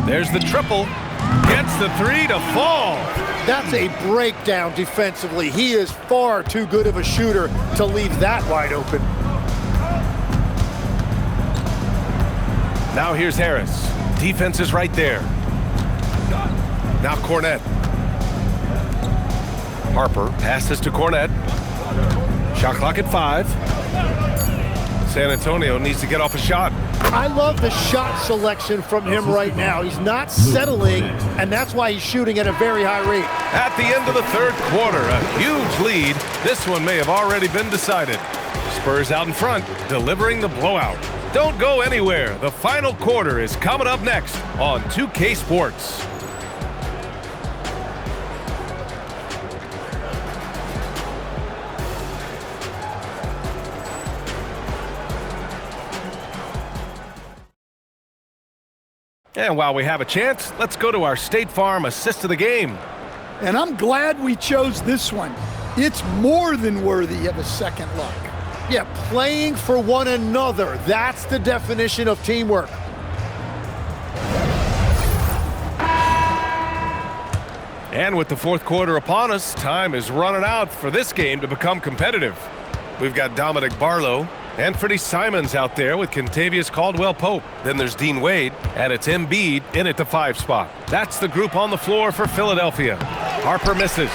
There's the triple. Gets the three to fall. That's a breakdown defensively. He is far too good of a shooter to leave that wide open. Now here's Harris. Defense is right there. Now Cornette. Harper passes to Cornette. Shot clock at 5. San Antonio needs to get off a shot. I love the shot selection from him right now. He's not settling, and that's why he's shooting at a very high rate. At the end of the third quarter, a huge lead. This one may have already been decided. Spurs out in front, delivering the blowout. Don't go anywhere. The final quarter is coming up next on 2K Sports. And while we have a chance, let's go to our State Farm assist of the game. And I'm glad we chose this one. It's more than worthy of a second look. Yeah, playing for one another. That's the definition of teamwork. And with the fourth quarter upon us, time is running out for this game to become competitive. We've got Dominic Barlow and Freddie Simons out there with Kentavious Caldwell-Pope. Then there's Dean Wade, and it's Embiid in at the 5 spot. That's the group on the floor for Philadelphia. Harper misses.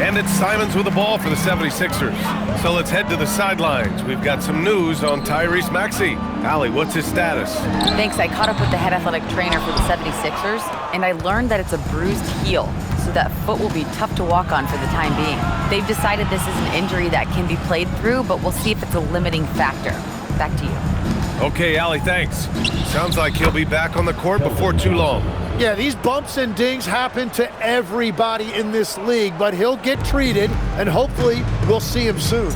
And it's Simons with the ball for the 76ers. So let's head to the sidelines. We've got some news on Tyrese Maxey. Allie, what's his status? Thanks. I caught up with the head athletic trainer for the 76ers, and I learned that it's a bruised heel, so that foot will be tough to walk on for the time being. They've decided this is an injury that can be played through, but we'll see if it's a limiting factor. Back to you. Okay, Allie, thanks. Sounds like he'll be back on the court before too long. Yeah, these bumps and dings happen to everybody in this league, but he'll get treated, and hopefully we'll see him soon.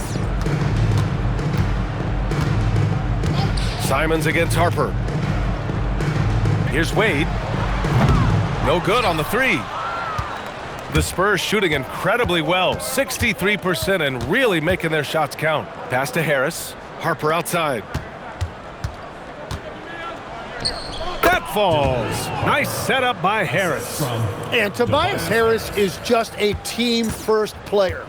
Simons against Harper. Here's Wade. No good on the 3. The Spurs shooting incredibly well, 63%, and really making their shots count. Pass to Harris. Harper outside. That falls. Nice setup by Harris. And Tobias Harris is just a team-first player.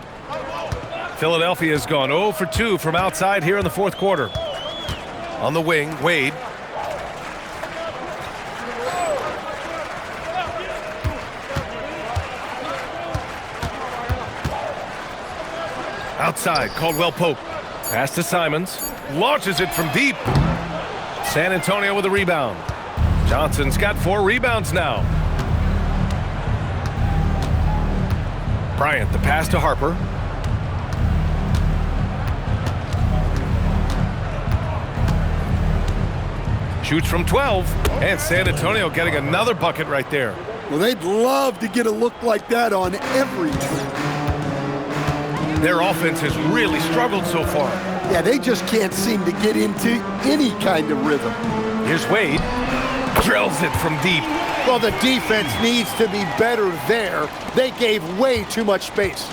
Philadelphia has gone 0 for 2 from outside here in the fourth quarter. On the wing, Wade. Outside, Caldwell-Pope. Pass to Simons. Launches it from deep. San Antonio with a rebound. Johnson's got 4 rebounds now. Bryant, the pass to Harper. Shoots from 12. And San Antonio getting another bucket right there. Well, they'd love to get a look like that on every team. Their offense has really struggled so far. Yeah, they just can't seem to get into any kind of rhythm. Here's Wade. Drills it from deep. Well, the defense needs to be better there. They gave way too much space.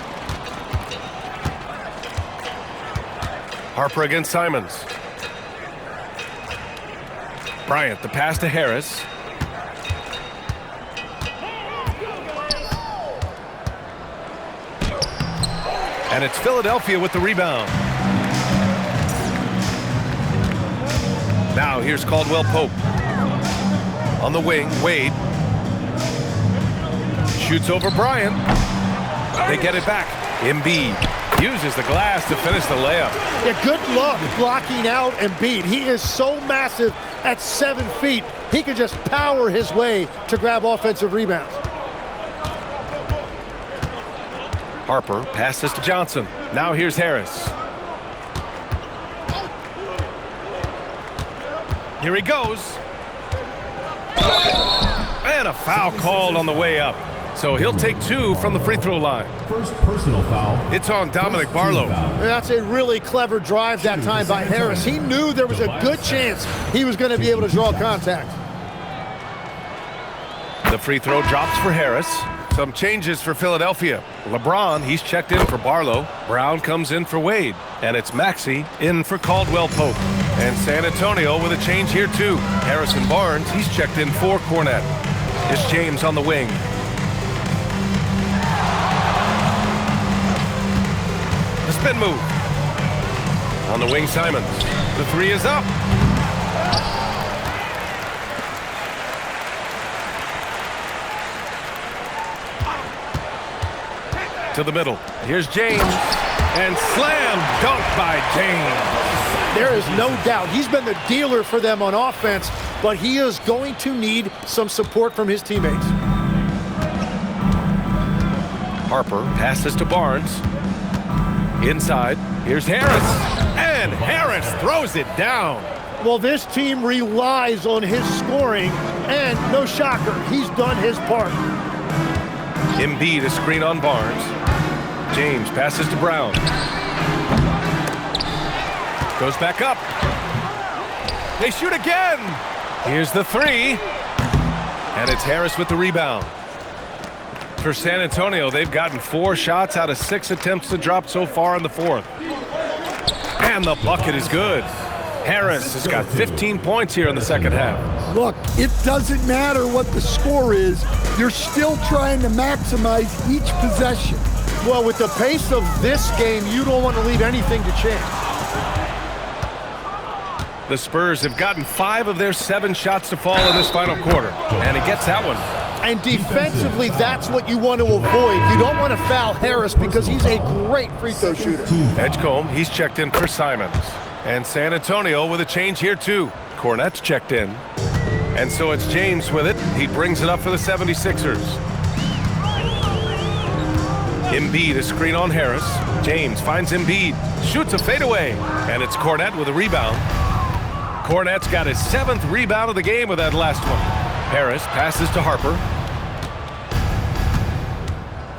Harper against Simons. Bryant, the pass to Harris. And it's Philadelphia with the rebound. Now here's Caldwell-Pope. On the wing, Wade. Shoots over Bryant. They get it back. Embiid uses the glass to finish the layup. Yeah, good luck blocking out Embiid. He is so massive at 7 feet. He can just power his way to grab offensive rebounds. Harper passes to Johnson. Now here's Harris. Here he goes. And a foul called on the way up. So he'll take 2 from the free throw line. First personal foul. It's on Dominic Barlow. That's a really clever drive that time by Harris. He knew there was a good chance he was going to be able to draw contact. The free throw drops for Harris. Some changes for Philadelphia. LeBron, he's checked in for Barlow. Brown comes in for Wade. And it's Maxey in for Caldwell-Pope. And San Antonio with a change here too. Harrison Barnes, he's checked in for Cornette. It's James on the wing. The spin move. On the wing, Simons. The three is up. To the middle. Here's James. And slam dunk by James. There is no doubt he's been the dealer for them on offense, but he is going to need some support from his teammates. Harper passes to Barnes. Inside. Here's Harris. And Harris throws it down. Well, this team relies on his scoring, and no shocker, he's done his part. Embiid a screen on Barnes. James passes to Brown. Goes back up. They shoot again. Here's the three. And it's Harris with the rebound. For San Antonio, they've gotten 4 shots out of 6 attempts to drop so far in the fourth. And the bucket is good. Harris has got 15 points here in the second half. Look, it doesn't matter what the score is. You're still trying to maximize each possession. Well, with the pace of this game, you don't want to leave anything to chance. The Spurs have gotten 5 of their 7 shots to fall in this final quarter. And he gets that one. And defensively, that's what you want to avoid. You don't want to foul Harris because he's a great free throw shooter. Edgecombe, he's checked in for Simons. And San Antonio with a change here too. Cornette's checked in. And so it's James with it. He brings it up for the 76ers. Embiid a screen on Harris. James finds Embiid. Shoots a fadeaway. And it's Cornette with a rebound. Cornette's got his 7th rebound of the game with that last one. Harris passes to Harper.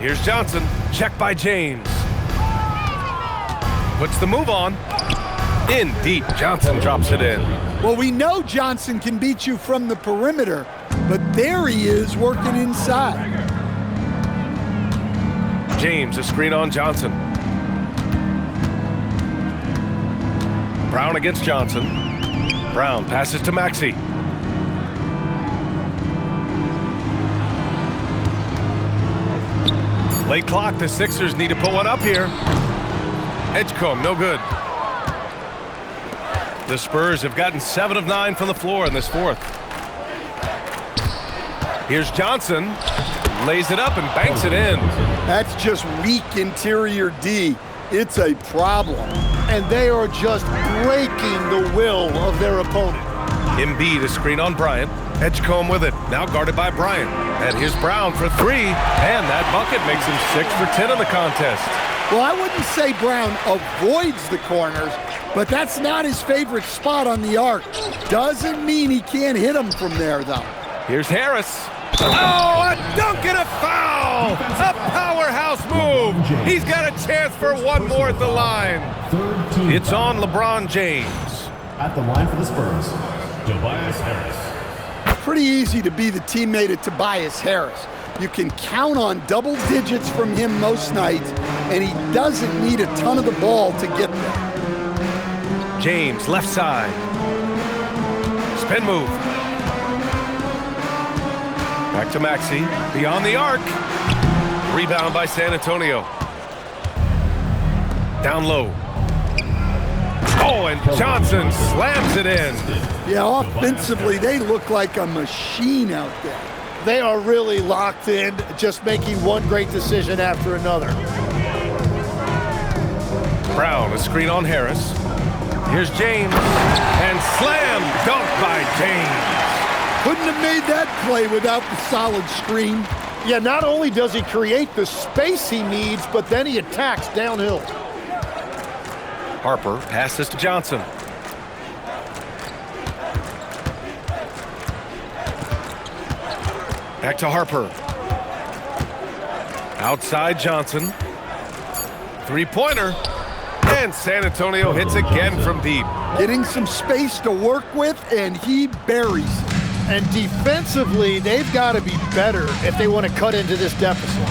Here's Johnson. Checked by James. Puts the move on. In deep. Johnson drops it in. Well, we know Johnson can beat you from the perimeter, but there he is working inside. James a screen on Johnson. Brown against Johnson. Brown passes to Maxey. Late clock, the Sixers need to put one up here. Edgecombe, no good. The Spurs have gotten 7 of 9 from the floor in this fourth. Here's Johnson. Lays it up and banks it in. That's just weak interior D. It's a problem. And they are just breaking the will of their opponent. Embiid a screen on Bryant. Edgecombe with it. Now guarded by Bryant. And here's Brown for 3. And that bucket makes him 6 for 10 in the contest. Well, I wouldn't say Brown avoids the corners, but that's not his favorite spot on the arc. Doesn't mean he can't hit them from there, though. Here's Harris. Oh, a dunk and a foul! A powerhouse move! He's got a chance for one more at the line. It's on LeBron James. At the line for the Spurs, Tobias Harris. Pretty easy to be the teammate of Tobias Harris. You can count on double digits from him most nights, and he doesn't need a ton of the ball to get there. James, left side. Spin move. Back to Maxey. Beyond the arc. Rebound by San Antonio. Down low. Oh, and Johnson slams it in. Yeah, offensively, they look like a machine out there. They are really locked in, just making one great decision after another. Brown, a screen on Harris. Here's James. And slam dunk by James. Couldn't have made that play without the solid screen. Yeah, not only does he create the space he needs, but then he attacks downhill. Harper passes to Johnson. Back to Harper. Outside Johnson. Three-pointer. And San Antonio hits again from deep. Getting some space to work with, and he buries it. And defensively, they've got to be better if they want to cut into this deficit.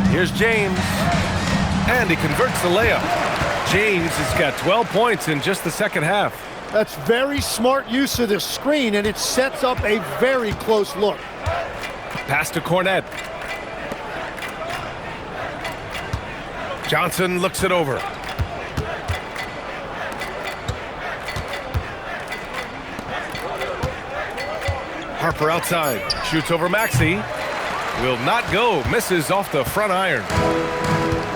Here's James. And he converts the layup. James has got 12 points in just the second half. That's very smart use of the screen, and it sets up a very close look. Pass to Cornette. Johnson looks it over. Harper outside. Shoots over Maxey. Will not go. Misses off the front iron.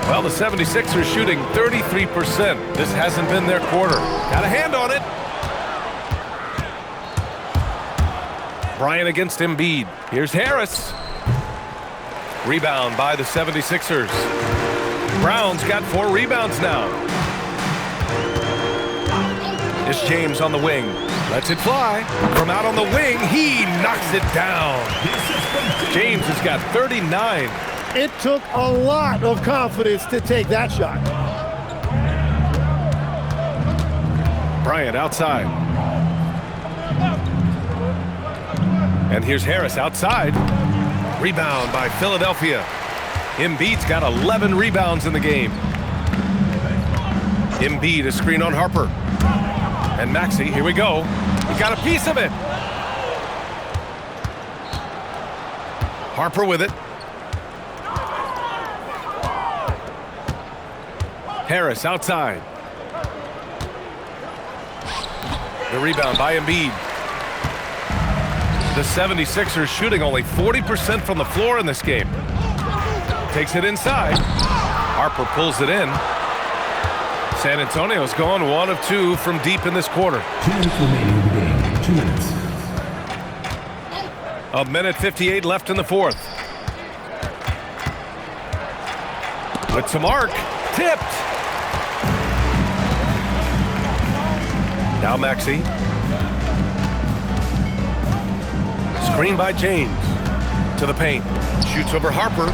Well, the 76ers shooting 33%. This hasn't been their quarter. Got a hand on it. Bryant against Embiid. Here's Harris. Rebound by the 76ers. Brown's got 4 rebounds now. It's James on the wing. Lets it fly. From out on the wing, he knocks it down. James has got 39. It took a lot of confidence to take that shot. Bryant outside. And here's Harris outside. Rebound by Philadelphia. Embiid's got 11 rebounds in the game. Embiid, a screen on Harper. And Maxey, here we go. He got a piece of it. Harper with it. Harris outside. The rebound by Embiid. The 76ers shooting only 40% from the floor in this game. Takes it inside. Harper pulls it in. San Antonio's gone 1 of 2 from deep in this quarter. 2 minutes remaining in the game. 2 minutes. A minute 58 left in the fourth. With to mark. Tipped. Now Maxey. Screen by James. To the paint. Shoots over Harper.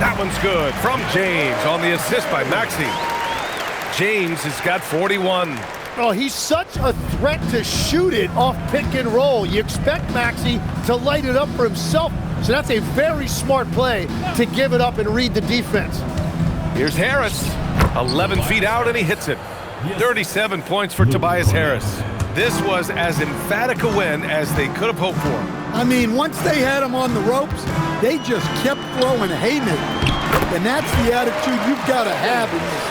That one's good from James on the assist by Maxey. James has got 41. Oh, he's such a threat to shoot it off pick and roll. You expect Maxey to light it up for himself. So that's a very smart play to give it up and read the defense. Here's Harris. 11 feet out and he hits it. 37 points for Tobias Harris. This was as emphatic a win as they could have hoped for. I mean, once they had him on the ropes, they just kept throwing haymakers. And that's the attitude you've got to have in this league.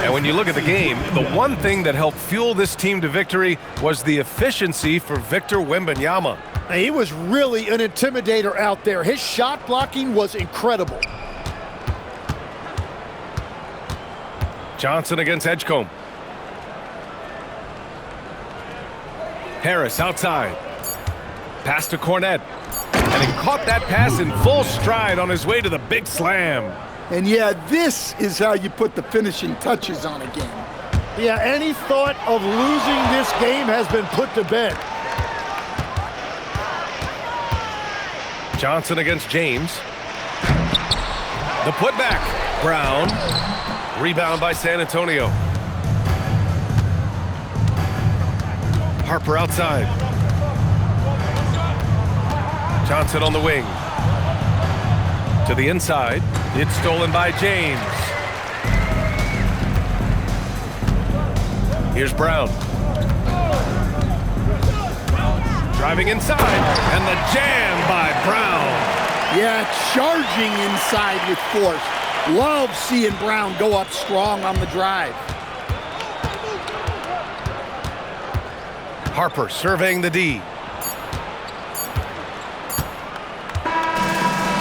And when you look at the game, the one thing that helped fuel this team to victory was the efficiency for Victor Wembanyama. He was really an intimidator out there. His shot blocking was incredible. Johnson against Edgecombe. Harris outside. Pass to Cornette. And he caught that pass in full stride on his way to the big slam. And yeah, this is how you put the finishing touches on a game. Yeah, any thought of losing this game has been put to bed. Johnson against James. The putback. Brown. Rebound by San Antonio. Harper outside. Johnson on the wing. To the inside. It's stolen by James. Here's Brown. Driving inside. And the jam by Brown. Yeah, charging inside with force. Love seeing Brown go up strong on the drive. Harper surveying the D.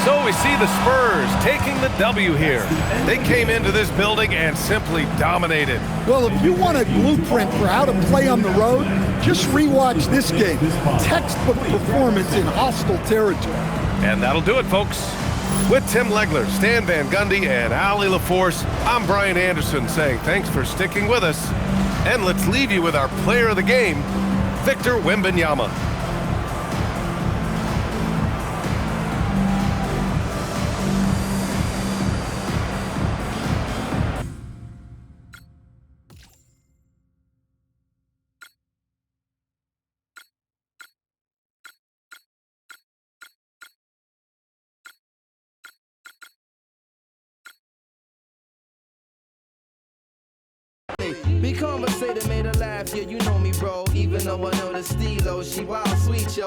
So we see the Spurs taking the W here. They came into this building and simply dominated. Well, if you want a blueprint for how to play on the road, just rewatch this game. Textbook performance in hostile territory. And that'll do it, folks. With Tim Legler, Stan Van Gundy, and Ali LaForce, I'm Brian Anderson saying thanks for sticking with us. And let's leave you with our player of the game, Victor Wembanyama. We conversated, made her laugh, yeah, you know me, bro. but no one know the steelo. She wild sweet, yo.